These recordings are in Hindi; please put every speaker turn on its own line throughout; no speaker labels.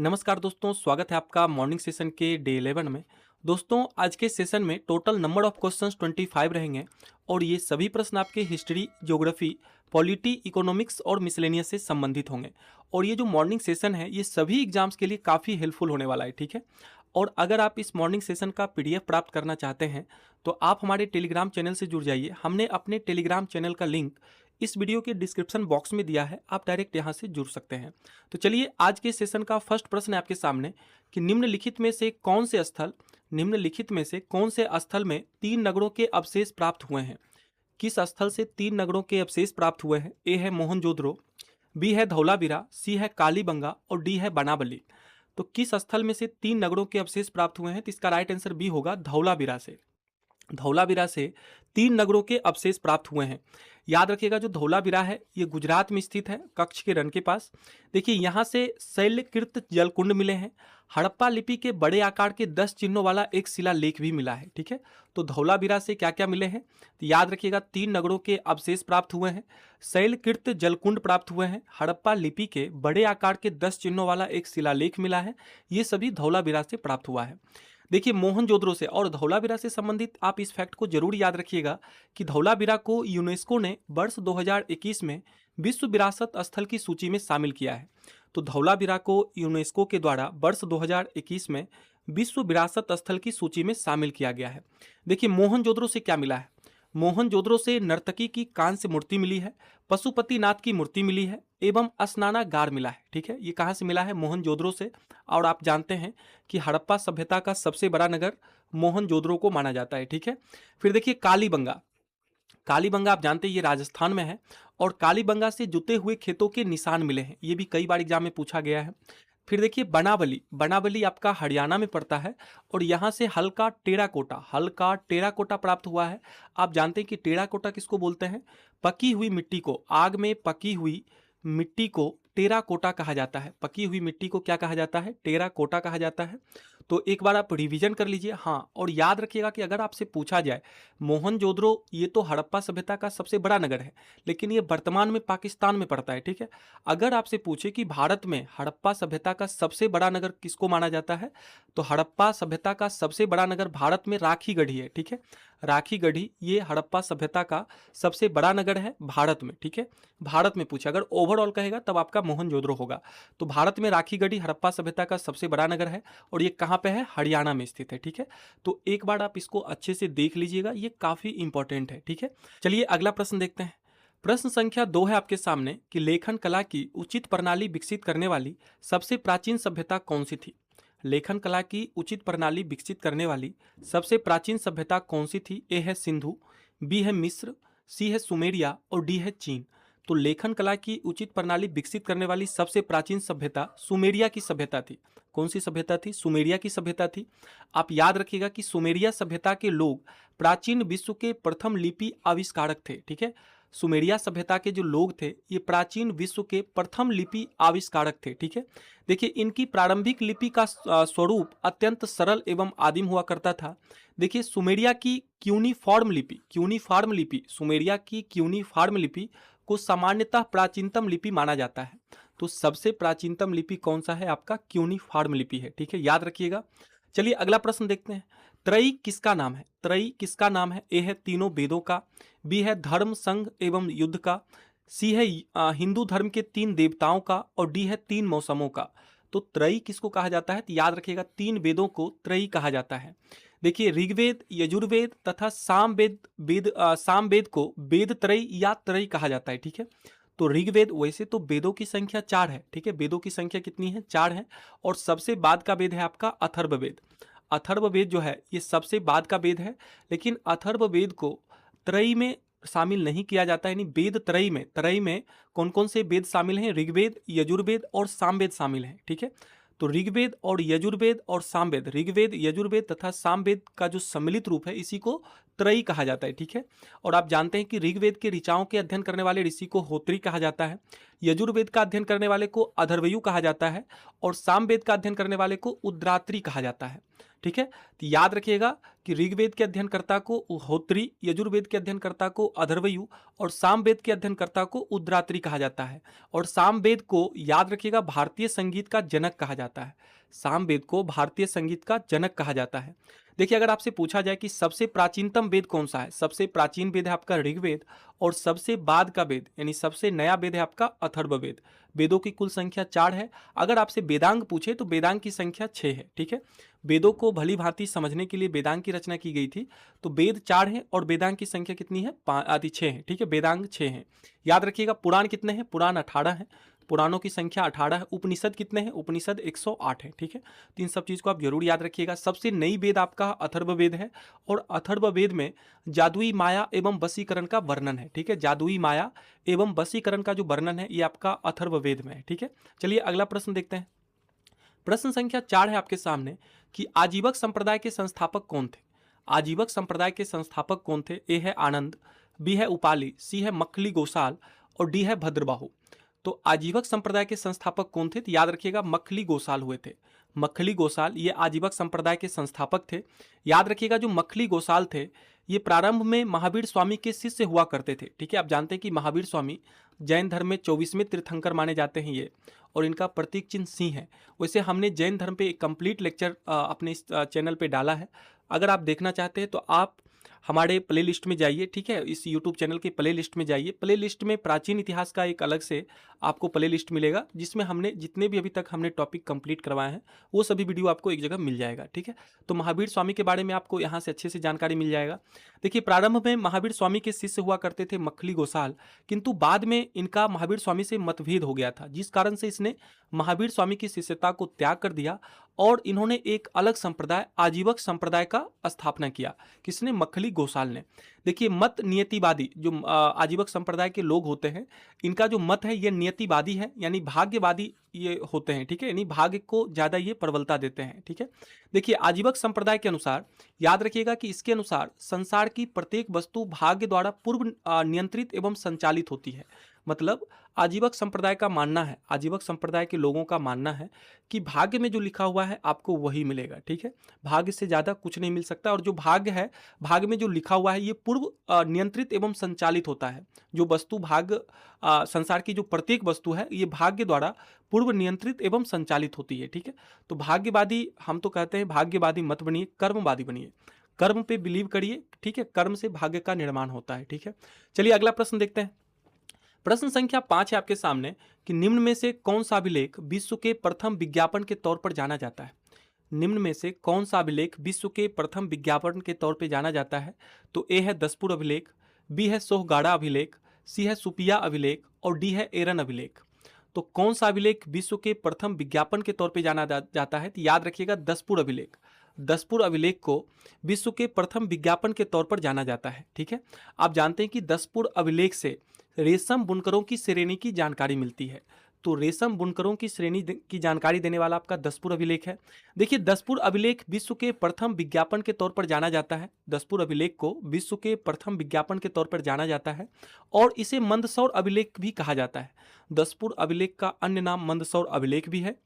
नमस्कार दोस्तों, स्वागत है आपका मॉर्निंग सेशन के डे 11 में। दोस्तों, आज के सेशन में टोटल नंबर ऑफ क्वेश्चंस 25 रहेंगे और ये सभी प्रश्न आपके हिस्ट्री, ज्योग्राफी, पॉलिटी, इकोनॉमिक्स और मिसलेनियस से संबंधित होंगे। और ये जो मॉर्निंग सेशन है ये सभी एग्जाम्स के लिए काफ़ी हेल्पफुल होने वाला है, ठीक है। और अगर आप इस मॉर्निंग सेशन का पीडीएफ प्राप्त करना चाहते हैं तो आप हमारे टेलीग्राम चैनल से जुड़ जाइए। हमने अपने टेलीग्राम चैनल का लिंक इस वीडियो के डिस्क्रिप्शन बॉक्स में दिया है, आप डायरेक्ट यहाँ से जुड़ सकते हैं। तो चलिए, आज के सेशन का फर्स्ट प्रश्न है आपके सामने कि निम्नलिखित में से कौन से स्थल में 3 नगरों के अवशेष प्राप्त हुए हैं। किस स्थल से 3 नगरों के अवशेष प्राप्त हुए हैं? ए है मोहनजोदड़ो, बी है धौलावीरा, सी है कालीबंगा और डी है बनावली। तो किस स्थल में से 3 नगरों के अवशेष प्राप्त हुए हैं? तो इसका राइट आंसर बी होगा, धौलावीरा से। धौलावीरा से 3 नगरों के अवशेष प्राप्त हुए हैं। याद रखिएगा, जो धौलावीरा है ये गुजरात में स्थित है, कच्छ के रण के पास। देखिए, यहाँ से शैलकृत जलकुंड मिले हैं। हड़प्पा लिपि के बड़े आकार के 10 चिन्हों वाला एक शिलालेख भी मिला है, ठीक है। तो धौलावीरा से क्या क्या मिले हैं? तो याद रखिएगा, 3 नगरों के अवशेष प्राप्त हुए हैं, शैलकृत जलकुंड प्राप्त हुए हैं, हड़प्पा लिपि के बड़े आकार के 10 चिन्हों वाला एक शिलालेख मिला है। ये सभी धौलावीरा से प्राप्त हुआ है। देखिए, मोहनजोदड़ो से और धौलावीरा से संबंधित आप इस फैक्ट को जरूर याद रखिएगा कि धौलावीरा को यूनेस्को ने वर्ष 2021 में विश्व विरासत स्थल की सूची में शामिल किया है। तो धौलावीरा को यूनेस्को के द्वारा वर्ष 2021 में विश्व विरासत स्थल की सूची में शामिल किया गया है। देखिए, मोहनजोदड़ो से क्या मिला है? मोहनजोदड़ो से नर्तकी की कांस्य मूर्ति मिली है, पशुपतिनाथ की मूर्ति मिली है एवं स्नानागार मिला है, ठीक है। ये कहाँ से मिला है? मोहनजोदड़ो से। और आप जानते हैं कि हड़प्पा सभ्यता का सबसे बड़ा नगर मोहनजोदड़ो को माना जाता है, ठीक है। फिर देखिए, कालीबंगा। कालीबंगा आप जानते हैं ये राजस्थान में है और कालीबंगा से जुते हुए खेतों के निशान मिले हैं। ये भी कई बार एग्जाम में पूछा गया है। फिर देखिए, बनावली। बनावली आपका हरियाणा में पड़ता है और यहाँ से हल्का टेराकोटा प्राप्त हुआ है। आप जानते हैं कि टेराकोटा किसको बोलते हैं? पकी हुई मिट्टी को, आग में पकी हुई मिट्टी को टेराकोटा कहा जाता है। पकी हुई मिट्टी को क्या कहा जाता है? टेराकोटा कहा जाता है। तो एक बार आप रिवीजन कर लीजिए। हाँ, और याद रखिएगा कि अगर आपसे पूछा जाए, मोहनजोदड़ो ये तो हड़प्पा सभ्यता का सबसे बड़ा नगर है, लेकिन ये वर्तमान में पाकिस्तान में पड़ता है, ठीक है। अगर आपसे पूछे कि भारत में हड़प्पा सभ्यता का सबसे बड़ा नगर किसको माना जाता है, तो हड़प्पा सभ्यता का सबसे बड़ा नगर भारत में राखीगढ़ी है, ठीक है। राखीगढ़ी ये हड़प्पा सभ्यता का सबसे बड़ा नगर है भारत में, ठीक है। भारत में पूछे, अगर ओवरऑल कहेगा तब आपका मोहनजोदड़ो होगा। तो भारत में राखीगढ़ी हड़प्पा सभ्यता का सबसे बड़ा नगर है और ये कहाँ पे है? हरियाणा में स्थित है, ठीक है। तो एक बार आप इसको अच्छे से देख लीजिएगा, ये काफी इंपॉर्टेंट है, ठीक है। चलिए, अगला प्रश्न देखते हैं। प्रश्न संख्या 2 है आपके सामने कि लेखन कला की उचित प्रणाली विकसित करने वाली सबसे प्राचीन सभ्यता कौन सी थी? लेखन कला की उचित प्रणाली विकसित करने वाली सबसे प्राचीन सभ्यता कौन सी थी? ए है सिंधु, बी है मिस्र, सी है सुमेरिया और डी है चीन। तो लेखन कला की उचित प्रणाली विकसित करने वाली सबसे प्राचीन सभ्यता सुमेरिया की सभ्यता थी। कौन सी सभ्यता थी? सुमेरिया की सभ्यता थी। आप याद रखिएगा कि सुमेरिया सभ्यता के लोग प्राचीन विश्व के प्रथम लिपि आविष्कारक थे, ठीक है। सुमेरिया सभ्यता के जो लोग थे ये प्राचीन विश्व के प्रथम लिपि आविष्कारक थे, ठीक है। देखिए, इनकी प्रारंभिक लिपि का स्वरूप अत्यंत सरल एवं आदिम हुआ करता था। देखिए, सुमेरिया की क्यूनिफॉर्म लिपि सुमेरिया की क्यूनिफॉर्म लिपि को सामान्यतः प्राचीनतम लिपि माना जाता है। तो सबसे प्राचीनतम लिपि कौन सा है? आपका क्यूनिफॉर्म लिपि है, ठीक है, याद रखिएगा। चलिए, अगला प्रश्न देखते हैं। त्रयी किसका नाम है? त्रयी किसका नाम है? ए है तीनों वेदों का, बी है धर्म, संघ एवं युद्ध का, सी है हिंदू धर्म के 3 देवताओं का और डी है 3 मौसमों का। तो त्रयी किसको कहा जाता है? तो याद रखिएगा, 3 वेदों को त्रयी कहा जाता है। देखिए, ऋग्वेद, यजुर्वेद तथा सामवेद को वेद त्रयी या त्रयी कहा जाता है, ठीक है। तो ऋग्वेद, वैसे तो वेदों की संख्या 4 है, ठीक है। वेदों की संख्या कितनी है? 4 है। और सबसे बाद का वेद है आपका अथर्ववेद। अथर्ववेद जो है ये सबसे बाद का वेद है, लेकिन अथर्ववेद को त्रयी में शामिल नहीं किया जाता है। यानी वेद त्रयी में कौन कौन से वेद शामिल हैं? ऋग्वेद, यजुर्वेद और सामवेद शामिल हैं, ठीक है। तो ऋग्वेद और यजुर्वेद और सामवेद, ऋग्वेद, यजुर्वेद तथा सामवेद का जो सम्मिलित रूप है इसी को त्रयी कहा जाता है, ठीक है। और आप जानते हैं कि ऋग्वेद के ऋचाओं के अध्ययन करने वाले ऋषि को होत्री कहा जाता है, यजुर्वेद का अध्ययन करने वाले को अधर्वयु कहा जाता है और सामवेद का अध्ययन करने वाले को उद्रात्री कहा जाता है। ठीक है। तो याद रखिएगा कि ऋग्वेद के अध्ययनकर्ता को होत्री, यजुर्वेद के अध्ययनकर्ता को अथर्वयु और सामवेद के अध्ययनकर्ता को उद्रात्री कहा जाता है। और सामवेद को याद रखिएगा भारतीय संगीत का जनक कहा जाता है। सामवेद को भारतीय संगीत का जनक कहा जाता है। देखिए, अगर आपसे पूछा जाए कि सबसे प्राचीनतम वेद कौन सा है, सबसे प्राचीन वेद है आपका ऋग्वेद और सबसे बाद का वेद यानी सबसे नया वेद है आपका अथर्ववेद। वेदों की कुल संख्या 4 है। अगर आपसे वेदांग पूछे तो वेदांग की संख्या 6 है। ठीक है, वेदों को भली भांति समझने के लिए वेदांग की रचना की गई थी। तो वेद 4 है और वेदांग की संख्या कितनी है, 6 है। ठीक है, वेदांग 6 है। याद रखिएगा पुराण कितने हैं, पुराण 18 है, पुराणों की संख्या 18 है। उपनिषद कितने हैं, उपनिषद 108 है। ठीक है, तो इन सब चीज़ को आप जरूर याद रखिएगा। सबसे नई वेद आपका अथर्ववेद है और अथर्ववेद में जादुई माया एवं वशीकरण का वर्णन है। ठीक है, जादुई माया एवं वशीकरण का जो वर्णन है ये आपका अथर्ववेद में है। ठीक है, चलिए अगला प्रश्न देखते हैं। प्रश्न संख्या 4 है आपके सामने कि आजीवक संप्रदाय के संस्थापक कौन थे। आजीवक संप्रदाय के संस्थापक कौन थे। ए है आनंद, बी है उपाली, सी है मखली गोसाल और डी है भद्रबाहु। तो आजीवक संप्रदाय के संस्थापक कौन थे, तो याद रखिएगा मखली गोसाल हुए थे। मखली गोसाल ये आजीवक संप्रदाय के संस्थापक थे। याद रखिएगा जो मखली गोसाल थे ये प्रारंभ में महावीर स्वामी के शिष्य हुआ करते थे। ठीक है, आप जानते हैं कि महावीर स्वामी जैन धर्म में 24वें तीर्थंकर माने जाते हैं ये, और इनका प्रतीक चिन्ह सिंह है। वैसे हमने जैन धर्म पे एक कंप्लीट लेक्चर अपने इस चैनल पे डाला है। अगर आप देखना चाहते हैं तो आप हमारे प्ले लिस्ट में जाइए। ठीक है, इस यूट्यूब चैनल के प्ले लिस्ट में जाइए। प्ले लिस्ट में प्राचीन इतिहास का एक अलग से आपको प्ले लिस्ट मिलेगा जिसमें हमने जितने भी अभी तक हमने टॉपिक कंप्लीट करवाए हैं वो सभी वीडियो आपको एक जगह मिल जाएगा। ठीक है, तो महावीर स्वामी के बारे में आपको यहाँ से अच्छे से जानकारी मिल जाएगा। देखिए, प्रारंभ में महावीर स्वामी के शिष्य हुआ करते थे मखली गोसाल, किंतु बाद में इनका महावीर स्वामी से मतभेद हो गया था, जिस कारण से इसने महावीर स्वामी की शिष्यता को त्याग कर दिया और इन्होंने एक अलग संप्रदाय आजीवक संप्रदाय का स्थापना किया। किसने, मखली गोसाल ने। देखिए, मत नियतिवादी जो आजीवक संप्रदाय के लोग होते हैं इनका जो मत है ये नियतिवादी है, यानी भाग्यवादी ये होते हैं। ठीक है, यानी भाग्य को ज्यादा ये प्रबलता देते हैं। ठीक है, देखिए आजीवक संप्रदाय के अनुसार याद रखिएगा कि इसके अनुसार संसार की प्रत्येक वस्तु भाग्य द्वारा पूर्व नियंत्रित एवं संचालित होती है। मतलब आजीवक संप्रदाय का मानना है, आजीवक संप्रदाय के लोगों का मानना है कि भाग्य में जो लिखा हुआ है आपको वही मिलेगा। ठीक है, भाग्य से ज्यादा कुछ नहीं मिल सकता, और जो भाग्य है, भाग्य में जो लिखा हुआ है ये पूर्व नियंत्रित एवं संचालित होता है। जो वस्तु भाग्य संसार की जो प्रत्येक वस्तु है ये भाग्य द्वारा पूर्व नियंत्रित एवं संचालित होती है। ठीक है, तो भाग्यवादी हम तो कहते हैं भाग्यवादी मत बनिए, कर्मवादी बनिए, कर्म पे बिलीव करिए। ठीक है, कर्म से भाग्य का निर्माण होता है। ठीक है, चलिए अगला प्रश्न देखते हैं। प्रश्न संख्या 5 है आपके सामने कि निम्न में से कौन सा अभिलेख विश्व के प्रथम विज्ञापन के तौर पर जाना जाता है। निम्न में से कौन सा अभिलेख विश्व के प्रथम विज्ञापन के तौर पर जाना जाता है। तो ए है दसपुर अभिलेख, बी है सोहगाड़ा अभिलेख, सी है सुपिया अभिलेख और डी है एरन अभिलेख। तो कौन सा अभिलेख विश्व के प्रथम विज्ञापन के तौर पर जाना जाता है, तो याद रखिएगा दसपुर अभिलेख। दसपुर अभिलेख को विश्व के प्रथम विज्ञापन के तौर पर जाना जाता है। ठीक है, आप जानते हैं कि दसपुर अभिलेख से रेशम बुनकरों की श्रेणी की जानकारी मिलती है। तो रेशम बुनकरों की श्रेणी की जानकारी देने वाला आपका दसपुर अभिलेख है। देखिए, दसपुर अभिलेख विश्व के प्रथम विज्ञापन के तौर पर जाना जाता है। दसपुर अभिलेख को विश्व के प्रथम विज्ञापन के तौर पर जाना जाता है और इसे मंदसौर अभिलेख भी कहा जाता है। दसपुर अभिलेख का अन्य नाम मंदसौर अभिलेख भी है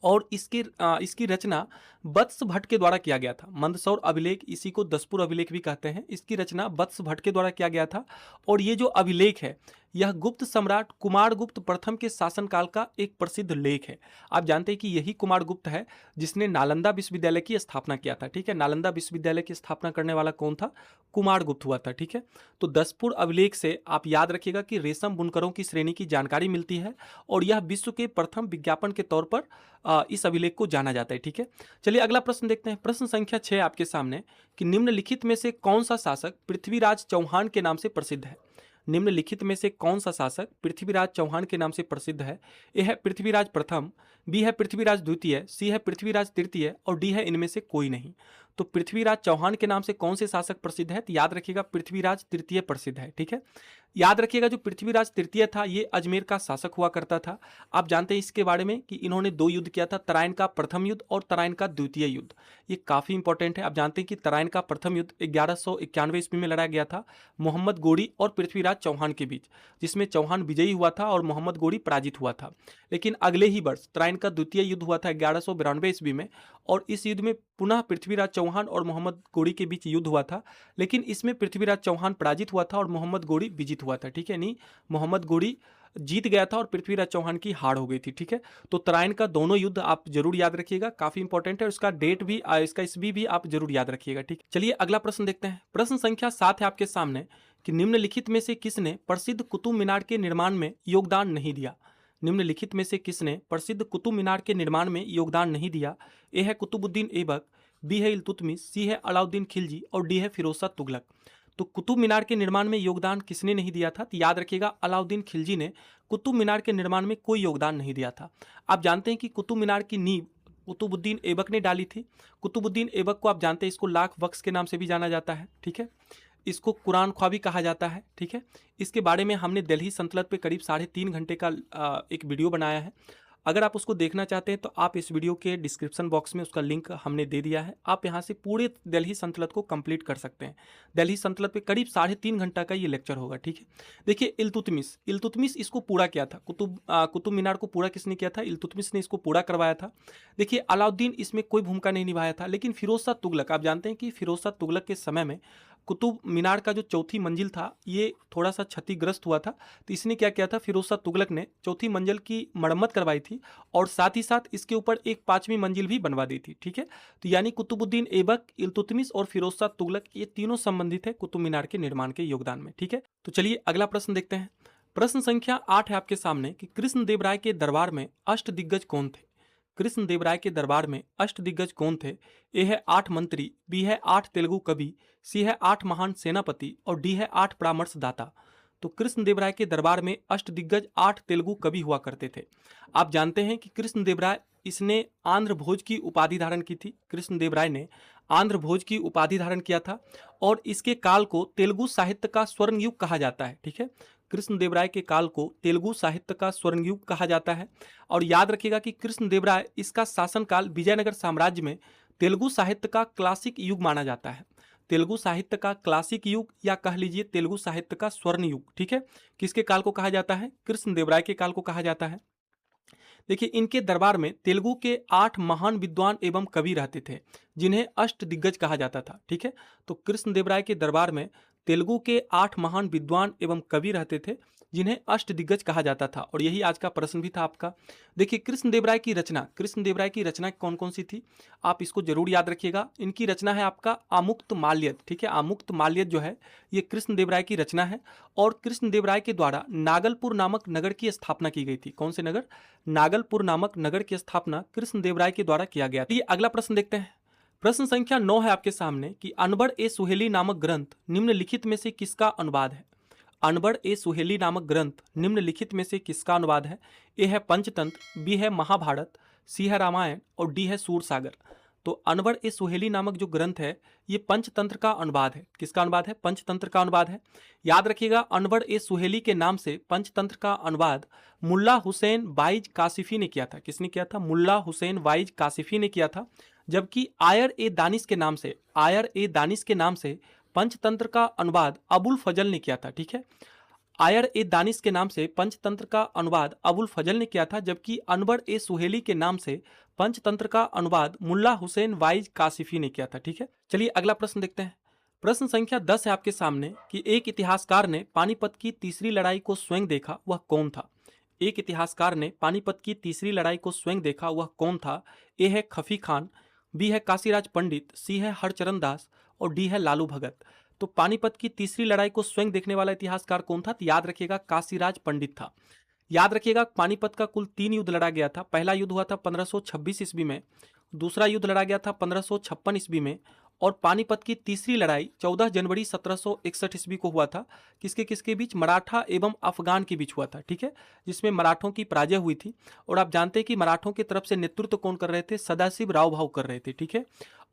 और इसकी रचना वत्स भट्ट के द्वारा किया गया था। मंदसौर अभिलेख, इसी को दसपुर अभिलेख भी कहते हैं, इसकी रचना वत्स भट्ट के द्वारा किया गया था। और ये जो अभिलेख है यह गुप्त सम्राट कुमारगुप्त प्रथम के शासनकाल का एक प्रसिद्ध लेख है। आप जानते हैं कि यही कुमारगुप्त है जिसने नालंदा विश्वविद्यालय की स्थापना किया था। ठीक है, नालंदा विश्वविद्यालय की स्थापना करने वाला कौन था, कुमारगुप्त हुआ था। ठीक है, तो दसपुर अभिलेख से आप याद रखिएगा कि रेशम बुनकरों की श्रेणी की जानकारी मिलती है और यह विश्व के प्रथम विज्ञापन के तौर पर इस अभिलेख को जाना जाता है। ठीक है, चलिए अगला प्रश्न देखते हैं। प्रश्न संख्या 6 आपके सामने कि निम्नलिखित में से कौन सा शासक पृथ्वीराज चौहान के नाम से प्रसिद्ध है। निम्नलिखित में से कौन सा शासक पृथ्वीराज चौहान के नाम से प्रसिद्ध है। ए है पृथ्वीराज प्रथम, बी है पृथ्वीराज द्वितीय, सी है पृथ्वीराज तृतीय और डी है इनमें से कोई नहीं। तो पृथ्वीराज चौहान के नाम से कौन से शासक प्रसिद्ध है, तो याद रखिएगा पृथ्वीराज तृतीय प्रसिद्ध है। ठीक है, याद रखिएगा जो पृथ्वीराज तृतीय था ये अजमेर का शासक हुआ करता था। आप जानते हैं इसके बारे में कि इन्होंने 2 युद्ध किया था, तराइन का प्रथम युद्ध और तराइन का द्वितीय युद्ध। ये काफी इंपॉर्टेंट है। आप जानते हैं कि तराइन का प्रथम युद्ध 1191 ईस्वी में लड़ा गया था मोहम्मद गोरी और पृथ्वीराज चौहान के बीच, जिसमें चौहान विजयी हुआ था और मोहम्मद गोरी पराजित हुआ था। लेकिन अगले ही वर्ष तराइन उत्तरायण का द्वितीय युद्ध हुआ था 1192 ईस्वी में, और इस युद्ध में पुनः पृथ्वीराज चौहान और मोहम्मद गोरी के बीच युद्ध हुआ था, लेकिन इसमें पृथ्वीराज चौहान पराजित हुआ था और मोहम्मद गोरी विजित हुआ था। ठीक है, नहीं, मोहम्मद गोरी जीत गया था और पृथ्वीराज चौहान की हार हो गई थी। ठीक है, तो उत्तरायण का दोनों युद्ध आप जरूर याद रखिएगा, काफी इंपॉर्टेंट है। उसका डेट भी, इसका ईस्वी भी आप जरूर याद रखिएगा। ठीक, चलिए अगला प्रश्न देखते हैं। प्रश्न संख्या 7 है आपके सामने कि निम्नलिखित में से किसने प्रसिद्ध कुतुब मीनार के निर्माण में योगदान नहीं दिया। निम्नलिखित में से किसने प्रसिद्ध कुतुब मीनार के निर्माण में योगदान नहीं दिया। ए है कुतुबुद्दीन ऐबक, बी है इल्तुतमिश, सी है अलाउद्दीन खिलजी और डी है फिरोज शाह तुगलक। तो कुतुब मीनार के निर्माण में योगदान किसने नहीं दिया था? तो याद रखिएगा, अलाउद्दीन खिलजी ने कुतुब मीनार के निर्माण में कोई योगदान नहीं दिया था। आप जानते हैं कि कुतुब मीनार की नींव कुतुबुद्दीन ऐबक ने डाली थी। कुतुबुद्दीन ऐबक को आप जानते हैं, इसको लाख बख्श के नाम से भी जाना जाता है। ठीक है, इसको कुरान ख्वां भी कहा जाता है। ठीक है, इसके बारे में हमने दिल्ली सल्तनत पे करीब 3.5 घंटे का एक वीडियो बनाया है। अगर आप उसको देखना चाहते हैं तो आप इस वीडियो के डिस्क्रिप्शन बॉक्स में उसका लिंक हमने दे दिया है। आप यहाँ से पूरे दिल्ली सल्तनत को कंप्लीट कर सकते हैं। दिल्ली सल्तनत पे करीब 3.5 घंटा का ये लेक्चर होगा। ठीक है, देखिए इल्तुतमिश इसको पूरा किया था। कुतुब मीनार को पूरा किसने किया था? इल्तुतमिश ने इसको पूरा करवाया था। देखिए अलाउद्दीन इसमें कोई भूमिका नहीं निभाया था, लेकिन फिरोज शाह तुगलक, आप जानते हैं कि फिरोज शाह तुगलक के समय में कुतुब मीनार का जो चौथी मंजिल था ये थोड़ा सा क्षतिग्रस्त हुआ था। तो इसने क्या किया था? फिरोज शाह तुगलक ने चौथी मंजिल की मरम्मत करवाई थी और साथ ही साथ इसके ऊपर एक 5वीं मंजिल भी बनवा दी थी। ठीक है, तो यानी कुतुबुद्दीन ऐबक, इल्तुतमिश और फिरोज शाह तुगलक ये तीनों संबंधित है कुतुब मीनार के निर्माण के योगदान में। ठीक है, तो चलिए अगला प्रश्न देखते हैं। प्रश्न संख्या 8 है आपके सामने कि कृष्णदेवराय के दरबार में अष्टदिग्गज कौन थे? कृष्णदेवराय के दरबार में अष्टदिग्गज कौन थे? ए है 8 मंत्री, बी है 8 तेलुगु कवि, सी है 8 महान सेनापति और डी है 8 परामर्शदाता। तो कृष्णदेवराय के दरबार में अष्टदिग्गज 8 तेलुगु कवि हुआ करते थे। आप जानते हैं कि कृष्णदेवराय इसने आंध्र भोज की उपाधि धारण की थी। कृष्णदेवराय ने आंध्र भोज की उपाधि धारण किया था और इसके काल को तेलुगु साहित्य का स्वर्ण युग कहा जाता है। ठीक है, कृष्णदेवराय के काल को तेलुगु साहित्य का स्वर्ण युग कहा जाता है। और याद रखिएगा कि कृष्णदेवराय इसका शासनकाल विजयनगर साम्राज्य में तेलुगु साहित्य का क्लासिक युग माना जाता है। तेलुगु साहित्य का क्लासिक युग या कह लीजिए तेलुगु साहित्य का स्वर्ण युग। ठीक है, किसके काल को कहा जाता है? कृष्णदेवराय के काल को कहा जाता है। देखिए इनके दरबार में तेलुगु के 8 महान विद्वान एवं कवि रहते थे जिन्हें अष्टदिग्गज कहा जाता था। ठीक है, तो कृष्णदेवराय के दरबार में तेलुगु के 8 महान विद्वान एवं कवि रहते थे जिन्हें अष्टदिग्गज कहा जाता था। और यही आज का प्रश्न भी था आपका। देखिए कृष्णदेवराय की रचना कौन कौन सी थी? आप इसको जरूर याद रखिएगा। इनकी रचना है आपका आमुक्त माल्यद। ठीक है, आमुक्त माल्यद जो है ये कृष्णदेवराय की रचना है और कृष्णदेवराय के द्वारा नागलपुर नामक नगर की स्थापना की गई थी। कौन से नगर? नागलपुर नामक नगर की स्थापना कृष्णदेवराय के द्वारा किया गया। ये अगला प्रश्न देखते हैं। प्रश्न संख्या 9 है आपके सामने कि अनबर ए सुहेली नामक ग्रंथ निम्नलिखित में से किसका अनुवाद है? अनबर ए सुहेली नामक ग्रंथ निम्नलिखित में से किसका अनुवाद है? ए है पंचतंत्र, बी है महाभारत, सी है रामायण और डी है सूरसागर। तो अनबर ए सुहेली नामक जो ग्रंथ है ये पंचतंत्र का अनुवाद है। किसका अनुवाद है? पंचतंत्र का अनुवाद है। याद रखिएगा अनबर ए सुहेली के नाम से पंचतंत्र का अनुवाद मुल्ला हुसैन वाइज काशिफी ने किया था। किसने किया था? मुल्ला हुसैन वाइज काशिफी ने किया था। जबकि आयर ए दानिश के नाम से पंचतंत्र का अनुवाद अबुल फजल ने किया था। ठीक है, आयर ए दानिश के नाम से पंचतंत्र का अनुवाद अबुल फजल ने किया था, जबकि अनबर ए सुहेली के नाम से पंचतंत्र का अनुवाद मुल्ला हुसैन वाइज काशिफी ने किया था। ठीक है, चलिए अगला प्रश्न देखते हैं। प्रश्न संख्या 10 है आपके सामने कि एक इतिहासकार ने पानीपत की तीसरी लड़ाई को स्वयं देखा, वह कौन था? एक इतिहासकार ने पानीपत की तीसरी लड़ाई को स्वयं देखा, वह कौन था? ए है खफी खान, बी है काशीराज पंडित, सी है हरचरण दास और डी है लालू भगत। तो पानीपत की तीसरी लड़ाई को स्वयं देखने वाला इतिहासकार कौन था? तो याद रखिएगा काशीराज पंडित था। याद रखिएगा पानीपत का कुल 3 युद्ध लड़ा गया था। पहला युद्ध हुआ था 1526 ईस्वी में, दूसरा युद्ध लड़ा गया था 1556 ईस्वी में और पानीपत की तीसरी लड़ाई 14 जनवरी 1761 ईस्वी को हुआ था। किसके किसके बीच? मराठा एवं अफगान के बीच हुआ था। ठीक है, जिसमें मराठों की पराजय हुई थी। और आप जानते हैं कि मराठों की तरफ से नेतृत्व कौन कर रहे थे? सदाशिव राव भाऊ कर रहे थे। ठीक है,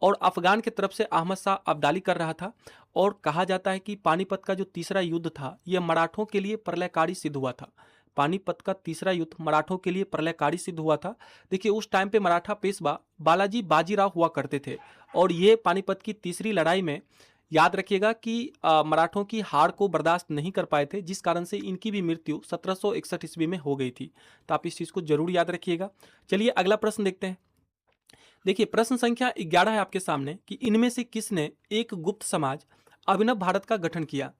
और अफगान की तरफ से अहमद शाह अब्दाली कर रहा था। और कहा जाता है कि पानीपत का जो तीसरा युद्ध था यह मराठों के लिए प्रलयकारी सिद्ध हुआ था। पानीपत का तीसरा युद्ध मराठों के लिए प्रलयकारी सिद्ध हुआ था। देखिए उस टाइम पे मराठा पेशवा बालाजी बाजीराव हुआ करते थे और ये पानीपत की तीसरी लड़ाई में याद रखिएगा कि मराठों की हार को बर्दाश्त नहीं कर पाए थे, जिस कारण से इनकी भी मृत्यु 1761 ईस्वी में हो गई थी। तो आप इस चीज़ को जरूर याद रखिएगा। चलिए अगला प्रश्न देखते हैं। देखिए प्रश्न संख्या 11 है आपके सामने कि इनमें से किसने एक गुप्त समाज अभिनव भारत का गठन किया।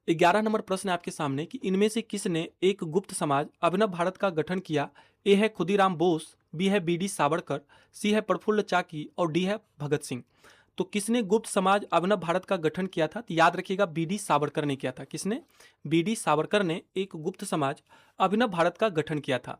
11 नंबर प्रश्न है आपके सामने कि इनमें से किसने एक गुप्त समाज अभिनव भारत का गठन किया। ए है खुदीराम बोस, बी है बी डी सावरकर, सी है प्रफुल्ल चाकी और डी है भगत सिंह। तो किसने गुप्त समाज अभिनव भारत का गठन किया था? तो याद रखिएगा बी डी सावरकर ने किया था। किसने? बी डी सावरकर ने एक गुप्त समाज अभिनव भारत का गठन किया था।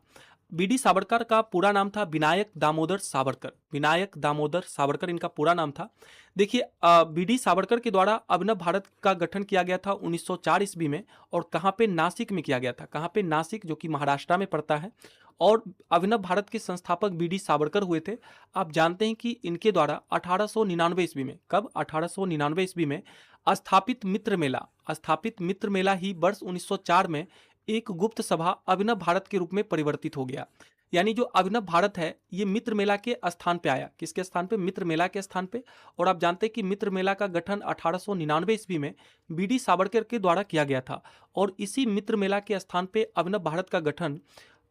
बी डी सावरकर का पूरा नाम था विनायक दामोदर सावरकर। विनायक दामोदर सावरकर इनका पूरा नाम था। देखिए बी डी सावरकर के द्वारा अभिनव भारत का गठन किया गया था 1904 ईस्वी में। और कहाँ पे? नासिक में किया गया था। कहाँ पे? नासिक, जो कि महाराष्ट्र में पड़ता है। और अभिनव भारत के संस्थापक बी डी सावरकर हुए थे। आप जानते हैं कि इनके द्वारा 1899 ईस्वी में, कब? 1899 ईस्वी में स्थापित मित्र मेला ही वर्ष 1904 में एक गुप्त सभा अभिनव भारत के रूप में परिवर्तित हो गया। यानी जो अभिनव भारत है ये मित्र मेला के स्थान पे आया। किसके स्थान पे? मित्र मेला के स्थान पे। और आप जानते हैं कि मित्र मेला का गठन 1899 ईस्वी में बी डी सावरकर के द्वारा किया गया था। और इसी मित्र मेला के स्थान पे अभिनव भारत का गठन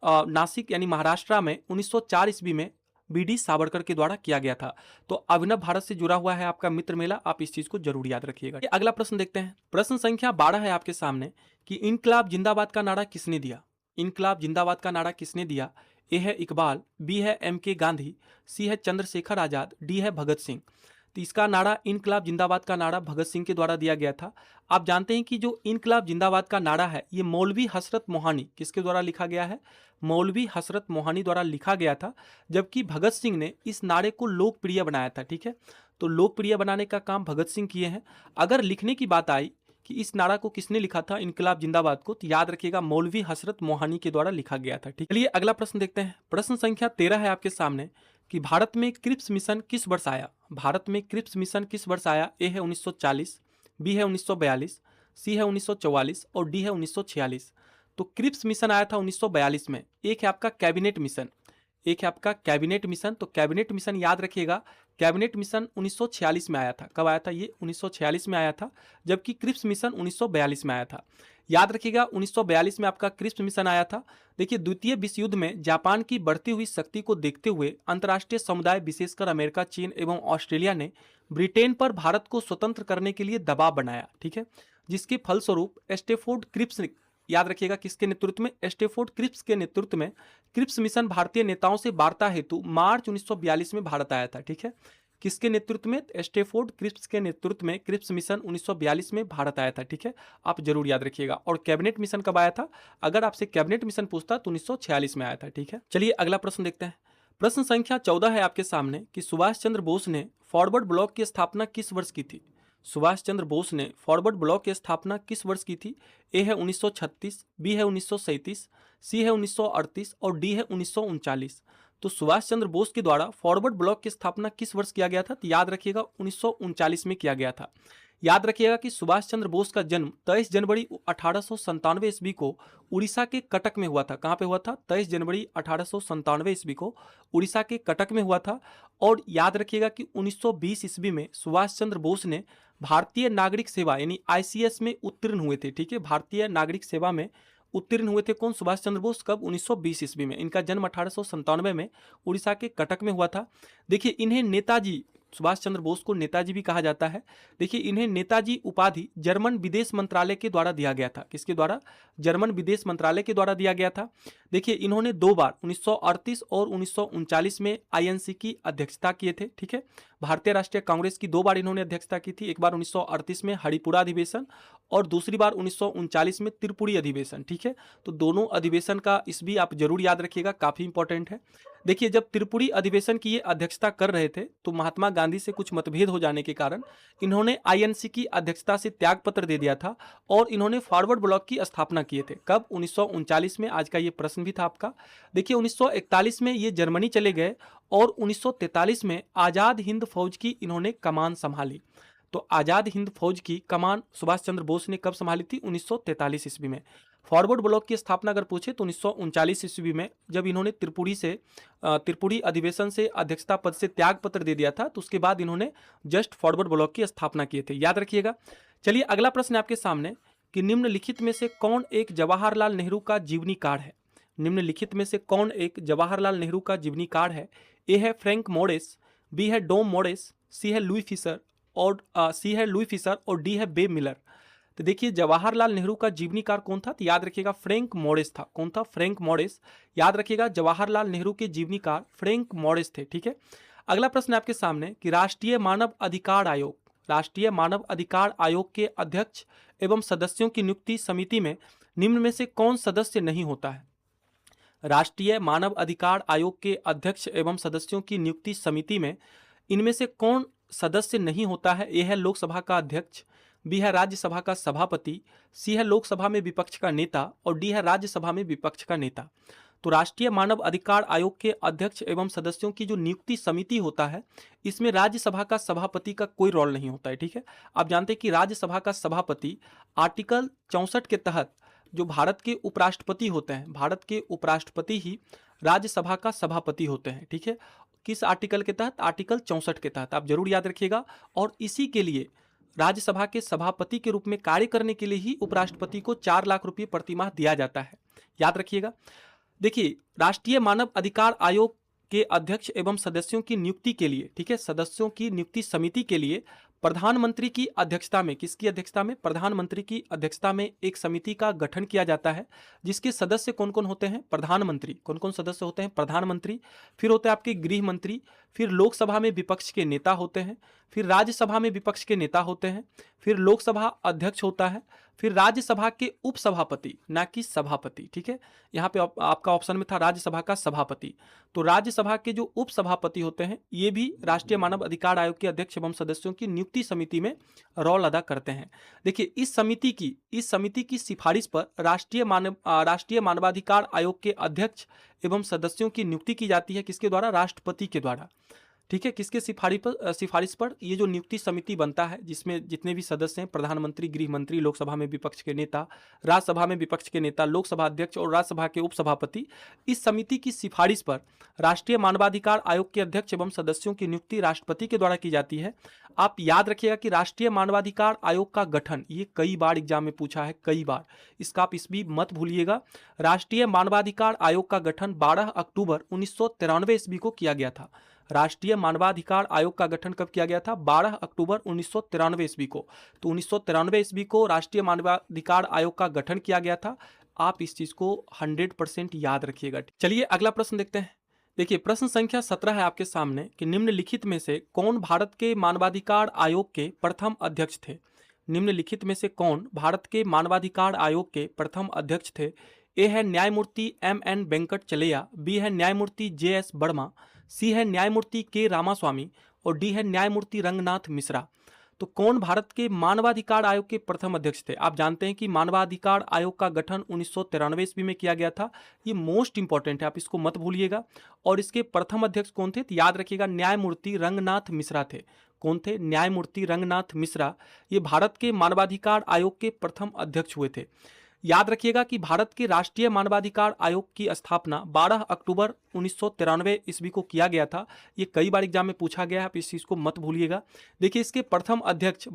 नासिक यानी महाराष्ट्र में 1904 ईस्वी में बी डी सावरकर के द्वारा किया गया था। तो अभिनव भारत से जुड़ा हुआ है आपका मित्र मेला। आप इस चीज को जरूर याद रखिएगा। अगला प्रश्न देखते हैं। प्रश्न संख्या 12 है आपके सामने कि इनकलाब जिंदाबाद का नारा किसने दिया। इनकलाब जिंदाबाद का नारा किसने दिया? ए है इकबाल, बी है एम के गांधी, सी है चंद्रशेखर आजाद, डी है भगत सिंह। तो इसका नारा इनकलाब जिंदाबाद का नारा भगत सिंह के द्वारा दिया गया था। आप जानते हैं कि जो इनकलाब जिंदाबाद का नारा है ये मौलवी हसरत मोहानी किसके द्वारा लिखा गया है? मौलवी हसरत मोहानी द्वारा लिखा गया था। जबकि भगत सिंह ने इस नारे को लोकप्रिय बनाया था। ठीक है, तो लोकप्रिय बनाने का काम भगत सिंह किए हैं। अगर लिखने की बात आई कि इस नारा को किसने लिखा था, इनकलाब जिंदाबाद को, तो याद रखिएगा मौलवी हसरत मोहानी के द्वारा लिखा गया था। ठीक, चलिए अगला प्रश्न देखते हैं। प्रश्न संख्या 13 है आपके सामने कि भारत में क्रिप्स मिशन किस वर्ष आया। भारत में क्रिप्स मिशन किस वर्ष आया? ए है 1940, बी है 1942, सी है 1944 और डी है 1946। तो क्रिप्स मिशन आया था 1942 में। एक है आपका कैबिनेट मिशन, एक है आपका कैबिनेट मिशन। तो कैबिनेट मिशन याद रखिएगा, कैबिनेट मिशन 1946 में आया था। कब आया था ये? 1946 में आया था। जबकि क्रिप्स मिशन 1942 में आया था। याद रखिएगा 1942 में आपका क्रिप्स मिशन आया था। देखिए द्वितीय विश्व युद्ध में जापान की बढ़ती हुई शक्ति को देखते हुए अंतर्राष्ट्रीय समुदाय विशेषकर अमेरिका, चीन एवं ऑस्ट्रेलिया ने ब्रिटेन पर भारत को स्वतंत्र करने के लिए दबाव बनाया। ठीक है, जिसके फलस्वरूप स्टैफोर्ड क्रिप्स, याद रखिएगा किसके नेतृत्व में? स्टैफोर्ड क्रिप्स के नेतृत्व में क्रिप्स मिशन भारतीय नेताओं से वार्ता हेतु मार्च 1942 में भारत आया था। ठीक है, किसके नेतृत्व में? स्टैफोर्ड क्रिप्स के नेतृत्व में क्रिप्स मिशन 1942 में भारत आया था। ठीक है, आप जरूर याद रखिएगा। और कैबिनेट मिशन कब आया था? अगर आपसे कैबिनेट मिशन पूछता तो 1946 में आया था। ठीक है, चलिए अगला प्रश्न देखते हैं। प्रश्न संख्या 14 है आपके सामने कि सुभाष चंद्र बोस ने फॉरवर्ड ब्लॉक की स्थापना किस वर्ष की थी। सुभाष चंद्र बोस ने फॉरवर्ड ब्लॉक की स्थापना किस वर्ष की थी? ए है 1936, बी है 1937, सी है 1938 और डी है 1939। तो सुभाष चंद्र बोस के द्वारा फॉरवर्ड ब्लॉक की स्थापना किस वर्ष किया गया था? तो याद रखिएगा 1939 में किया गया था। याद रखिएगा कि सुभाष चंद्र बोस का जन्म 23 जनवरी 1897 ईस्वी को उड़ीसा के कटक में हुआ था। कहाँ पे हुआ था? 23 जनवरी 1897 ईस्वी को उड़ीसा के कटक में हुआ था। और याद रखिएगा कि 1920 ईस्वी में सुभाष चंद्र बोस ने भारतीय नागरिक सेवा यानी ICS में उत्तीर्ण हुए थे। ठीक है, भारतीय नागरिक सेवा में उत्तीर्ण हुए थे कौन? सुभाष चंद्र बोस। कब? 1920 ईस्वी में। इनका जन्म 1897 में उड़ीसा के कटक में हुआ था। देखिए इन्हें नेताजी, सुभाष चंद्र बोस को नेताजी भी कहा जाता है। देखिए इन्हें नेताजी उपाधि जर्मन विदेश मंत्रालय के द्वारा दिया गया था। किसके द्वारा? जर्मन विदेश मंत्रालय के द्वारा दिया गया था। देखिए इन्होंने दो बार 1938 और 1939 में INC की अध्यक्षता किए थे। ठीक है, भारतीय राष्ट्रीय कांग्रेस की दो बार इन्होंने अध्यक्षता की थी। एक बार 1938 में हरिपुरा अधिवेशन और दूसरी बार 1939 में त्रिपुरी अधिवेशन। ठीक है, तो दोनों अधिवेशन का इस भी आप जरूर याद रखिएगा, काफी इंपॉर्टेंट है। देखिए जब त्रिपुरी अधिवेशन की ये अध्यक्षता कर रहे थे तो महात्मा गांधी से कुछ मतभेद हो जाने के कारण इन्होंने INC की अध्यक्षता से त्यागपत्र दे दिया था और इन्होंने फॉरवर्ड ब्लॉक की स्थापना किए थे। कब? 1939 में। आज का ये प्रश्न भी था आपका। देखिए 1941 में ये जर्मनी चले गए और 1943 में आजाद हिंद फौज की इन्होंने कमान संभाली। तो आजाद हिंद फौज की कमान सुभाष चंद्र बोस ने कब संभाली थी? 1943 ईस्वी में। फॉरवर्ड ब्लॉक की स्थापना अगर पूछे तो 1939 ईस्वी में, जब इन्होंने त्रिपुरी अधिवेशन से अध्यक्षता पद से त्याग पत्र दे दिया था, तो उसके बाद इन्होंने जस्ट फॉरवर्ड ब्लॉक की स्थापना किए थे, याद रखिएगा। चलिए अगला प्रश्न आपके सामने कि निम्नलिखित में से कौन एक जवाहरलाल नेहरू का जीवनी कार्ड है। निम्नलिखित में से कौन एक जवाहरलाल नेहरू का जीवनी कार्ड है। ए है फ्रैंक मोरेस, बी है डॉम मोरेस, सी है लुई फिशर और डी है बे मिलर। तो देखिए जवाहरलाल नेहरू का जीवनी कार्ड कौन था, तो याद रखिएगा फ्रैंक मोरेस था। कौन था? फ्रैंक मोरेस। याद रखिएगा जवाहरलाल नेहरू के जीवनी कार्ड फ्रैंक मोरेस थे, ठीक है। अगला प्रश्न आपके सामने कि राष्ट्रीय मानव अधिकार आयोग के अध्यक्ष एवं सदस्यों की नियुक्ति समिति में निम्न में से कौन सदस्य नहीं होता है। राष्ट्रीय मानव अधिकार आयोग के अध्यक्ष एवं सदस्यों की नियुक्ति समिति में इनमें से कौन सदस्य नहीं होता है। ए है लोकसभा का अध्यक्ष, बी है राज्यसभा का सभापति, सी है लोकसभा में विपक्ष का नेता और डी है राज्यसभा में विपक्ष का नेता। तो राष्ट्रीय मानव अधिकार आयोग के अध्यक्ष एवं सदस्यों की जो नियुक्ति समिति होता है, इसमें राज्यसभा का सभापति का कोई रोल नहीं होता है, ठीक है। आप जानते हैं कि राज्यसभा का सभापति आर्टिकल 64 के तहत जो भारत के उपराष्ट्रपति होते हैं, भारत के उपराष्ट्रपति ही राज्यसभा का सभापति होते हैं, ठीक है। किस आर्टिकल के तहत? आर्टिकल 64 के तहत, आप जरूर याद रखिएगा। और इसी के लिए राज्यसभा के सभापति के रूप में कार्य करने के लिए ही उपराष्ट्रपति को 4 लाख रुपये प्रतिमाह दिया जाता है, याद रखिएगा। देखिए राष्ट्रीय मानव अधिकार आयोग के अध्यक्ष एवं सदस्यों की नियुक्ति के लिए, ठीक है, सदस्यों की नियुक्ति समिति के लिए प्रधानमंत्री की अध्यक्षता में, किसकी अध्यक्षता में? प्रधानमंत्री की अध्यक्षता में एक समिति का गठन किया जाता है, जिसके सदस्य कौन कौन होते हैं? प्रधानमंत्री। कौन कौन सदस्य होते हैं? प्रधानमंत्री। फिर होते हैं आपके गृह मंत्री, फिर लोकसभा में विपक्ष के नेता होते हैं, फिर राज्यसभा में विपक्ष के नेता होते हैं, फिर लोकसभा अध्यक्ष होता है, फिर राज्यसभा के उपसभापति, ना कि सभापति, ठीक है। यहाँ पे आपका ऑप्शन में था राज्यसभा का सभापति। तो राज्यसभा के जो उपसभापति होते हैं, ये भी राष्ट्रीय मानव अधिकार आयोग के अध्यक्ष एवं सदस्यों की नियुक्ति समिति में रोल अदा करते हैं। देखिए इस समिति की सिफारिश पर राष्ट्रीय मानवाधिकार आयोग के अध्यक्ष एवं सदस्यों की नियुक्ति की जाती है। किसके द्वारा? राष्ट्रपति के द्वारा, ठीक है। किसके सिफारिश पर ये जो नियुक्ति समिति बनता है, जिसमें जितने भी सदस्य हैं, प्रधानमंत्री, गृह मंत्री, लोकसभा में विपक्ष के नेता, राज्यसभा में विपक्ष के नेता, लोकसभा अध्यक्ष और राज्यसभा के उपसभापति, इस समिति की सिफारिश पर राष्ट्रीय मानवाधिकार आयोग के अध्यक्ष एवं सदस्यों की नियुक्ति राष्ट्रपति के द्वारा की जाती है। आप याद रखिएगा कि राष्ट्रीय मानवाधिकार आयोग का गठन, ये कई बार एग्जाम में पूछा है, कई बार, इसका आप इस भी मत भूलिएगा। राष्ट्रीय मानवाधिकार आयोग का गठन 12 अक्टूबर 1993 ईस्वी को किया गया था। राष्ट्रीय मानवाधिकार आयोग का गठन कब किया गया था? 12 अक्टूबर 1993 ईस्वी को। तो 1993 ईस्वी को राष्ट्रीय मानवाधिकार आयोग का गठन किया गया था। आप इस चीज को 100% याद रखिएगा। चलिए अगला प्रश्न देखते हैं। देखिए प्रश्न संख्या 17 है आपके सामने कि निम्नलिखित में से कौन भारत के मानवाधिकार आयोग के प्रथम अध्यक्ष थे। निम्नलिखित में से कौन भारत के मानवाधिकार आयोग के प्रथम अध्यक्ष थे। ए है न्यायमूर्ति MN वेंकटचलैया, बी है न्यायमूर्ति JS वर्मा, सी है न्यायमूर्ति K रामास्वामी और डी है न्यायमूर्ति रंगनाथ मिश्रा। तो कौन भारत के मानवाधिकार आयोग के प्रथम अध्यक्ष थे। आप जानते हैं कि मानवाधिकार आयोग का गठन 1993 ईस्वी में किया गया था। ये मोस्ट इंपॉर्टेंट है, आप इसको मत भूलिएगा। और इसके प्रथम अध्यक्ष कौन थे? तो याद रखिएगा न्यायमूर्ति रंगनाथ मिश्रा थे। कौन थे? न्यायमूर्ति रंगनाथ मिश्रा। ये भारत के मानवाधिकार आयोग के प्रथम अध्यक्ष हुए थे। याद रखिएगा कि भारत के राष्ट्रीय मानवाधिकार आयोग की स्थापना 12 अक्टूबर 1993 ईस्वी को किया गया था। ये कई बार एग्जाम में पूछा गया है, आप इस चीज को मत भूलिएगा। देखिए इसके प्रथम अध्यक्ष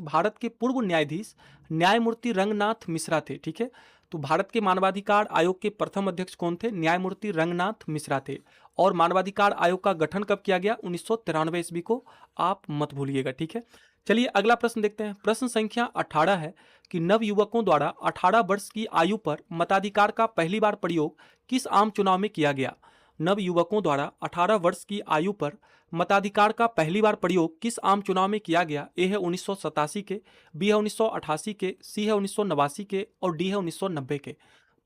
भारत के पूर्व न्यायाधीश न्यायमूर्ति रंगनाथ मिश्रा थे, ठीक है। तो भारत के मानवाधिकार आयोग के प्रथम अध्यक्ष कौन थे? न्यायमूर्ति रंगनाथ मिश्रा थे। और मानवाधिकार आयोग का गठन कब किया गया? 1993 ईस्वी को, आप मत भूलिएगा, ठीक है। चलिए अगला प्रश्न देखते हैं। प्रश्न संख्या 18 है कि नवयुवकों द्वारा 18 वर्ष की आयु पर मताधिकार का पहली बार प्रयोग किस आम चुनाव में किया गया। नवयुवकों द्वारा 18 वर्ष की आयु पर मताधिकार का पहली बार प्रयोग किस आम चुनाव में किया गया। ए है 1987 के, बी है 1988 के, सी है 1989 के और डी है 1990 के।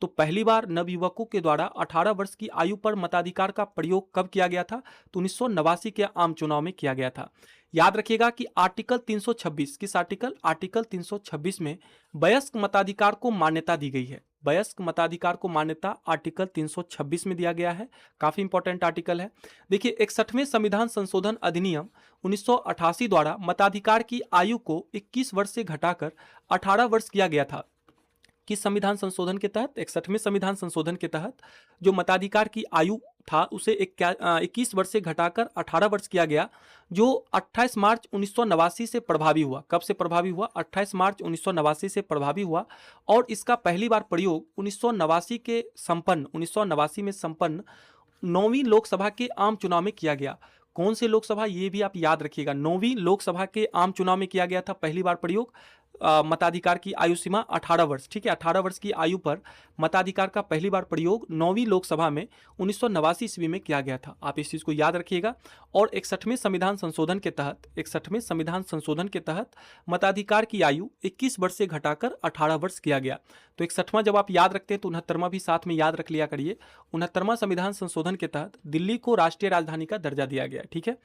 तो पहली बार नवयुवकों के द्वारा 18 वर्ष की आयु पर मताधिकार का प्रयोग कब किया गया था? तो 1989 के आम चुनाव में किया गया था। याद रखिएगा कि आर्टिकल 326, किस आर्टिकल? आर्टिकल 326 में वयस्क मताधिकार को मान्यता दी गई है। वयस्क मताधिकार को मान्यता आर्टिकल 326 में दिया गया है। काफी इंपॉर्टेंट आर्टिकल है। देखिए 61वें संविधान संशोधन अधिनियम 1988 द्वारा मताधिकार की आयु को 21 वर्ष से घटाकर 18 वर्ष किया गया था। किस संविधान संशोधन के तहत? 61वें संविधान संशोधन के तहत जो मताधिकार की आयु था उसे 21 वर्ष से घटाकर 18 वर्ष किया गया, जो 28 मार्च 1989 से प्रभावी हुआ। कब से प्रभावी हुआ? 28 मार्च 1989 से प्रभावी हुआ और इसका पहली बार प्रयोग 1989 में संपन्न 9वीं लोकसभा के आम चुनाव में किया गया। कौन से लोकसभा? ये भी आप याद रखिएगा, 9वीं लोकसभा के आम चुनाव में किया गया था पहली बार प्रयोग। मताधिकार की आयु सीमा 18 वर्ष, ठीक है, 18 वर्ष की आयु पर मताधिकार का पहली बार प्रयोग 9वीं लोकसभा में 1989 ईस्वी में किया गया था। आप इस चीज़ को याद रखिएगा। और 61वें संविधान संशोधन के तहत 61वें संविधान संशोधन के तहत मताधिकार की आयु 21 वर्ष से घटाकर 18 वर्ष किया गया। तो 61वां जब आप याद रखते हैं तो 69वां भी साथ में याद रख लिया करिए। 69वां संविधान संशोधन के तहत दिल्ली को राष्ट्रीय राजधानी का दर्जा दिया गया, ठीक है।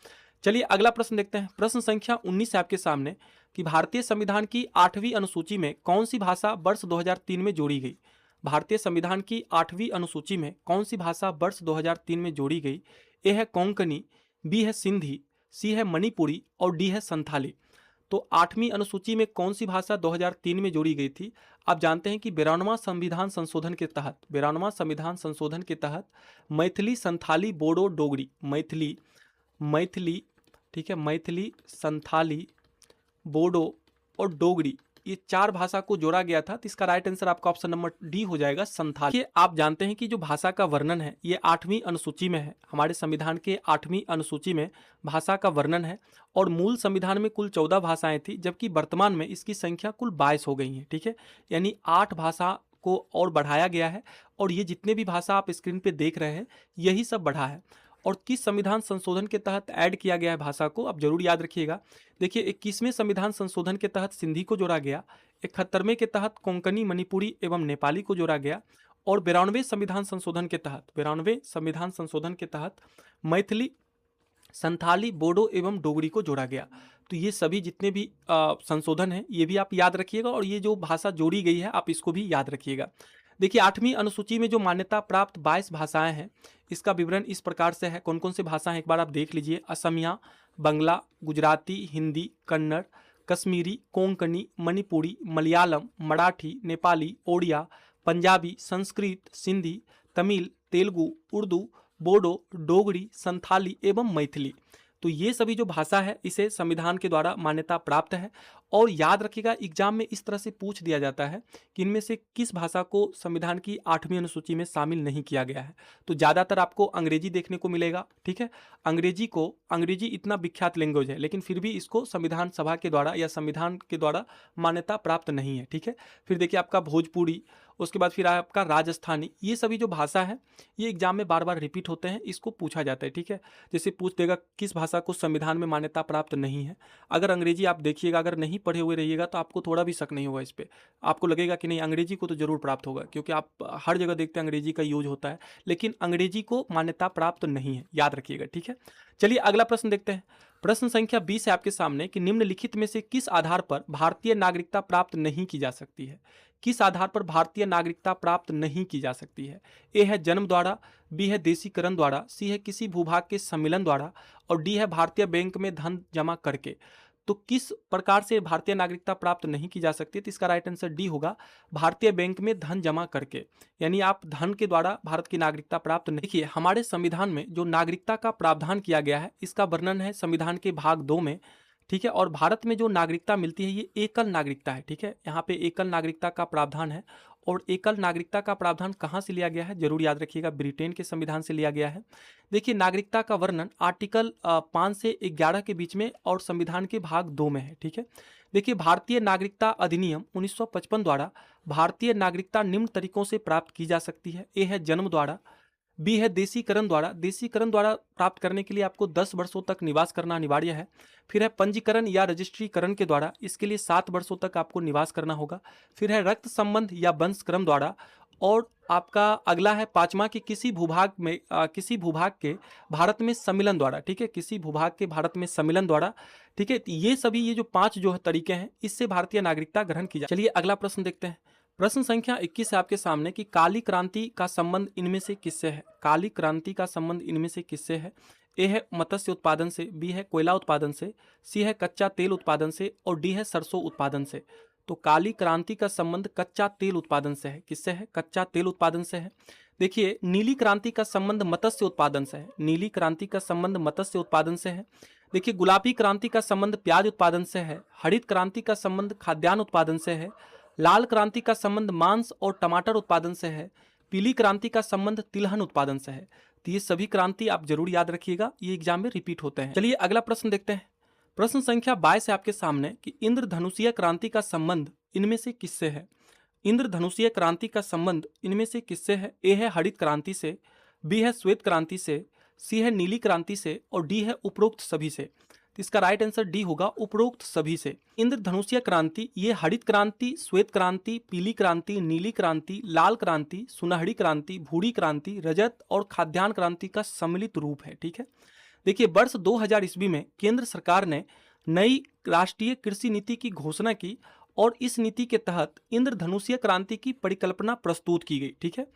चलिए अगला प्रश्न देखते हैं। प्रश्न संख्या 19 है आपके सामने कि भारतीय संविधान की 8वीं अनुसूची में कौन सी भाषा वर्ष 2003 में जोड़ी गई? भारतीय संविधान की 8वीं अनुसूची में कौन सी भाषा वर्ष 2003 में जोड़ी गई? ए है कोंकणी, बी है सिंधी, सी है मणिपुरी और डी है संथाली। तो 8वीं अनुसूची में कौन सी भाषा 2003 में जोड़ी गई थी? आप जानते हैं कि 92वां संविधान संशोधन के तहत 92वां संविधान संशोधन के तहत मैथिली, संथाली, बोडो, डोगरी, मैथिली, ठीक है, मैथिली, संथाली, बोडो और डोगरी, ये 4 भाषा को जोड़ा गया था। तो इसका राइट आंसर आपका ऑप्शन नंबर डी हो जाएगा, संथाली। आप जानते हैं कि जो भाषा का वर्णन है ये 8वीं अनुसूची में है। हमारे संविधान के 8वीं अनुसूची में भाषा का वर्णन है और मूल संविधान में कुल 14 भाषाएं थी, जबकि वर्तमान में इसकी संख्या कुल 22 हो गई है, ठीक है। यानी 8 भाषा को और बढ़ाया गया है और ये जितने भी भाषा आप स्क्रीन पे देख रहे हैं यही सब बढ़ा है। और किस संविधान संशोधन के तहत ऐड किया गया है भाषा को, आप जरूर याद रखिएगा। देखिए 21वें संविधान संशोधन के तहत सिंधी को जोड़ा गया, 71वें के तहत कोंकणी, मणिपुरी एवं नेपाली को जोड़ा गया और 92वें संविधान संशोधन के तहत मैथिली, संथाली, बोडो एवं डोगरी को जोड़ा गया। तो ये सभी जितने भी संशोधन हैं ये भी आप याद रखिएगा और ये जो भाषा जोड़ी गई है आप इसको भी याद रखिएगा। देखिए 8वीं अनुसूची में जो मान्यता प्राप्त 22 भाषाएं हैं, इसका विवरण इस प्रकार से है। कौन कौन सी भाषाएं एक बार आप देख लीजिए। असमिया, बंगला, गुजराती, हिंदी, कन्नड़, कश्मीरी, कोंकणी, मणिपुरी, मलयालम, मराठी, नेपाली, ओडिया, पंजाबी, संस्कृत, सिंधी, तमिल, तेलुगु, उर्दू, बोडो, डोगरी, संथाली एवं मैथिली। तो ये सभी जो भाषा है इसे संविधान के द्वारा मान्यता प्राप्त है। और याद रखिएगा एग्जाम में इस तरह से पूछ दिया जाता है कि इनमें से किस भाषा को संविधान की 8वीं अनुसूची में शामिल नहीं किया गया है। तो ज़्यादातर आपको अंग्रेजी देखने को मिलेगा, ठीक है। अंग्रेजी इतना विख्यात लैंग्वेज है लेकिन फिर भी इसको संविधान सभा के द्वारा या संविधान के द्वारा मान्यता प्राप्त नहीं है, ठीक है। फिर देखिए आपका भोजपुरी, उसके बाद फिर आपका राजस्थानी, ये सभी जो भाषा है ये एग्जाम में बार बार रिपीट होते हैं, इसको पूछा जाता है, ठीक है। जैसे पूछ देगा किस भाषा को संविधान में मान्यता प्राप्त नहीं है। अगर अंग्रेजी आप देखिएगा, अगर नहीं पढ़े हुए रहिएगा तो आपको थोड़ा भी शक नहीं होगा इस पर। आपको लगेगा कि नहीं अंग्रेजी को तो जरूर प्राप्त होगा, क्योंकि आप हर जगह देखते हैं अंग्रेजी का यूज होता है, लेकिन अंग्रेजी को मान्यता प्राप्त नहीं है, याद रखिएगा, ठीक है। चलिए अगला प्रश्न देखते हैं। प्रश्न संख्या 20 है आपके सामने कि निम्नलिखित में से किस आधार पर भारतीय नागरिकता प्राप्त नहीं की जा सकती है? किस आधार पर भारतीय नागरिकता प्राप्त नहीं की जा सकती है? ए है जन्म द्वारा, बी है देशीकरण द्वारा, सी है किसी भूभाग के सम्मिलन द्वारा और डी है भारतीय बैंक में धन जमा करके। तो किस प्रकार से भारतीय नागरिकता प्राप्त नहीं की जा सकती है? तो इसका राइट आंसर डी होगा, भारतीय बैंक में धन जमा करके। यानी आप धन के द्वारा भारत की नागरिकता प्राप्त नहीं। देखिए हमारे संविधान में जो नागरिकता का प्रावधान किया गया है इसका वर्णन है संविधान के भाग 2 में, ठीक है। और भारत में जो नागरिकता मिलती है ये एकल नागरिकता है, ठीक है। यहाँ पे एकल नागरिकता का प्रावधान है और एकल नागरिकता का प्रावधान कहाँ से लिया गया है? जरूर याद रखिएगा, ब्रिटेन के संविधान से लिया गया है। देखिए नागरिकता का वर्णन आर्टिकल 5 से 11 के बीच में और संविधान के भाग 2 में है, ठीक है। देखिए भारतीय नागरिकता अधिनियम 1955 द्वारा भारतीय नागरिकता निम्न तरीकों से प्राप्त की जा सकती है। ए है जन्म द्वारा, बी है देशीकरण द्वारा। देशीकरण द्वारा प्राप्त करने के लिए आपको 10 वर्षों तक निवास करना अनिवार्य है। फिर है पंजीकरण या रजिस्ट्रीकरण के द्वारा, इसके लिए 7 वर्षों तक आपको निवास करना होगा। फिर है रक्त संबंध या वंशक्रम द्वारा और आपका अगला है 5वां कि किसी भूभाग के भारत में सम्मिलन द्वारा, ठीक है, किसी भूभाग के भारत में सम्मिलन द्वारा, ठीक है। ये सभी ये जो 5 जो तरीके हैं इससे भारतीय नागरिकता ग्रहण की जाए। चलिए अगला प्रश्न देखते हैं। प्रश्न संख्या 21 है आपके सामने कि काली क्रांति का संबंध इनमें से किससे है? काली क्रांति का संबंध इनमें से किससे है? ए है मत्स्य उत्पादन से, बी है कोयला उत्पादन से, सी है कच्चा तेल उत्पादन से और डी है सरसों उत्पादन से। तो काली क्रांति का संबंध कच्चा तेल उत्पादन से है। किससे है? कच्चा तेल उत्पादन से है। देखिए, नीली क्रांति का संबंध मत्स्य उत्पादन से है। नीली क्रांति का संबंध मत्स्य उत्पादन से है। देखिए, गुलाबी क्रांति का संबंध प्याज उत्पादन से है। हरित क्रांति का संबंध खाद्यान्न उत्पादन से है। लाल क्रांति का संबंध मांस और टमाटर उत्पादन से है। पीली क्रांति का संबंध तिलहन उत्पादन से है। तो ये सभी क्रांति आप जरूर याद रखिएगा, ये एग्जाम में रिपीट होते हैं। चलिए अगला प्रश्न देखते हैं। प्रश्न संख्या 22 है आपके सामने कि इंद्रधनुषीय क्रांति का संबंध इनमें से किससे है? इंद्रधनुषीय क्रांति का संबंध इनमें से किससे है? ए है हरित क्रांति से, बी है श्वेत क्रांति से, सी है नीली क्रांति से और डी है उपरोक्त सभी से। तो इसका राइट आंसर डी होगा, उपरोक्त सभी से। इंद्रधनुषीय क्रांति ये हरित क्रांति, श्वेत क्रांति, पीली क्रांति, नीली क्रांति, लाल क्रांति, सुनहरी क्रांति, भूरी क्रांति, रजत और खाद्यान्न क्रांति का सम्मिलित रूप है। ठीक है। देखिए, वर्ष 2000 ईस्वी में केंद्र सरकार ने नई राष्ट्रीय कृषि नीति की घोषणा की और इस नीति के तहत इंद्रधनुषीय क्रांति की परिकल्पना प्रस्तुत की गई। ठीक है।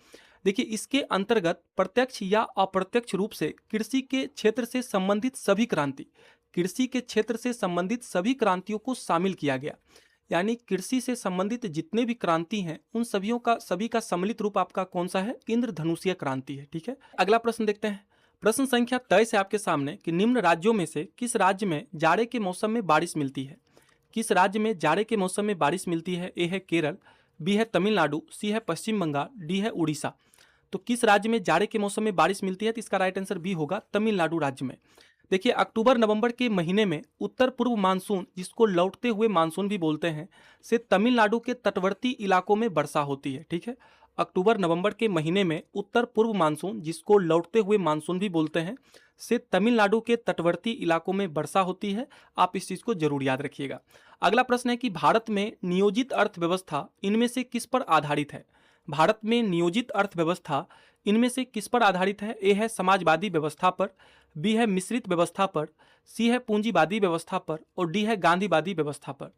देखिए, इसके अंतर्गत प्रत्यक्ष या अप्रत्यक्ष रूप से कृषि के क्षेत्र से संबंधित सभी क्रांति, कृषि के क्षेत्र से संबंधित सभी क्रांतियों को शामिल किया गया। यानी कृषि से संबंधित जितने भी क्रांति हैं उन सभी का सम्मिलित रूप आपका कौन सा है? इंद्रधनुषीय क्रांति है। ठीक है। अगला प्रश्न देखते हैं। प्रश्न संख्या 23 है आपके सामने कि निम्न राज्यों में से किस राज्य में जाड़े के मौसम में बारिश मिलती है? किस राज्य में जाड़े के मौसम में बारिश मिलती है? ए है केरल, बी है तमिलनाडु, सी है पश्चिम बंगाल, डी है उड़ीसा। तो किस राज्य में जाड़े के मौसम में बारिश मिलती है? तो इसका राइट आंसर बी होगा, तमिलनाडु राज्य में। देखिए, अक्टूबर नवंबर के महीने में उत्तर पूर्व मानसून, जिसको लौटते हुए मानसून भी बोलते हैं, से तमिलनाडु के तटवर्ती इलाकों में वर्षा होती है। ठीक है। अक्टूबर नवंबर के महीने में उत्तर पूर्व मानसून, जिसको लौटते हुए मानसून भी बोलते हैं, से तमिलनाडु के तटवर्ती इलाकों में वर्षा होती है। आप इस चीज को जरूर याद रखिएगा। अगला प्रश्न है कि भारत में नियोजित अर्थव्यवस्था इनमें से किस पर आधारित है? भारत में नियोजित अर्थव्यवस्था इनमें से किस पर आधारित है? ए है समाजवादी व्यवस्था पर, बी है मिश्रित व्यवस्था पर, सी है पूंजीवादी व्यवस्था पर और डी है गांधीवादी व्यवस्था पर।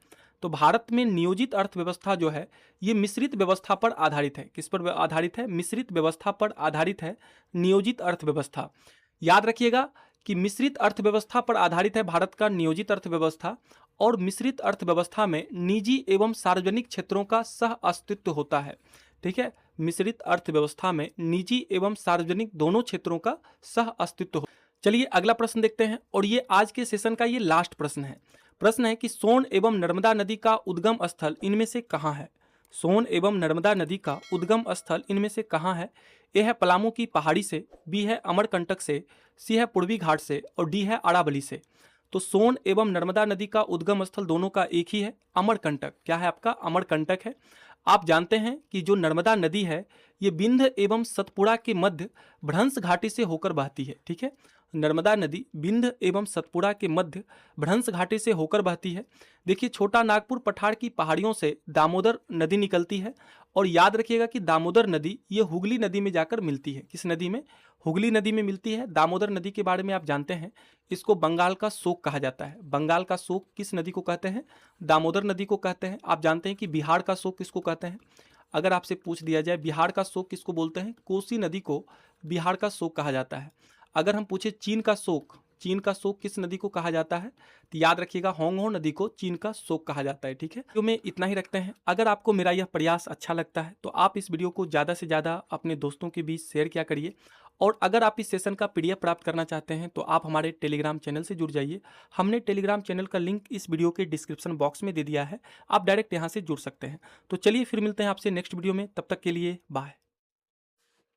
तो भारत में नियोजित अर्थव्यवस्था जो है ये मिश्रित व्यवस्था पर आधारित है। किस पर आधारित है? मिश्रित व्यवस्था पर आधारित है नियोजित अर्थव्यवस्था। याद रखिएगा कि मिश्रित अर्थव्यवस्था पर आधारित है भारत का नियोजित अर्थव्यवस्था और मिश्रित अर्थव्यवस्था में निजी एवं सार्वजनिक क्षेत्रों का सह अस्तित्व होता है। ठीक है। मिश्रित अर्थव्यवस्था में निजी एवं सार्वजनिक दोनों क्षेत्रों का सह अस्तित्व। चलिए अगला प्रश्न देखते हैं और ये आज के सेशन का ये लास्ट प्रश्न है। प्रश्न है कि सोन एवं नर्मदा नदी का उद्गम स्थल इनमें से कहाँ है? सोन एवं नर्मदा नदी का उद्गम स्थल इनमें से कहाँ है? ए है पलामू की पहाड़ी से, बी है अमरकंटक से, सी है पूर्वी घाट से और डी है अरावली से। तो सोन एवं नर्मदा नदी का उद्गम स्थल दोनों का एक ही है, अमरकंटक। क्या है आपका? अमरकंटक है। आप जानते हैं कि जो नर्मदा नदी है ये बिंद एवं सतपुड़ा के मध्य भ्रंश घाटी से होकर बहती है। ठीक है। नर्मदा नदी बिंद एवं सतपुड़ा के मध्य भ्रंश घाटी से होकर बहती है। देखिए, छोटा नागपुर पठार की पहाड़ियों से दामोदर नदी निकलती है और याद रखिएगा कि दामोदर नदी ये हुगली नदी में जाकर मिलती है। किस नदी में? हुगली नदी में मिलती है। दामोदर नदी के बारे में आप जानते हैं, इसको बंगाल का शोक कहा जाता है। बंगाल का शोक किस नदी को कहते हैं? दामोदर नदी को कहते हैं। आप जानते हैं कि बिहार का शोक किसको कहते हैं? अगर आपसे पूछ दिया जाए बिहार का शोक किसको बोलते हैं? कोसी नदी को बिहार का शोक कहा जाता है। अगर हम पूछे चीन का शोक किस नदी को कहा जाता है? तो याद रखिएगा होंगहो नदी को चीन का शोक कहा जाता है। ठीक है। तो में इतना ही रखते हैं। अगर आपको मेरा यह प्रयास अच्छा लगता है तो आप इस वीडियो को ज़्यादा से ज़्यादा अपने दोस्तों के बीच शेयर किया करिए और अगर आप इस सेशन का PDF प्राप्त करना चाहते हैं तो आप हमारे टेलीग्राम चैनल से जुड़ जाइए। हमने टेलीग्राम चैनल का लिंक इस वीडियो के डिस्क्रिप्शन बॉक्स में दे दिया है, आप डायरेक्ट यहाँ से जुड़ सकते हैं। तो चलिए फिर मिलते हैं आपसे नेक्स्ट वीडियो में, तब तक के लिए बाय।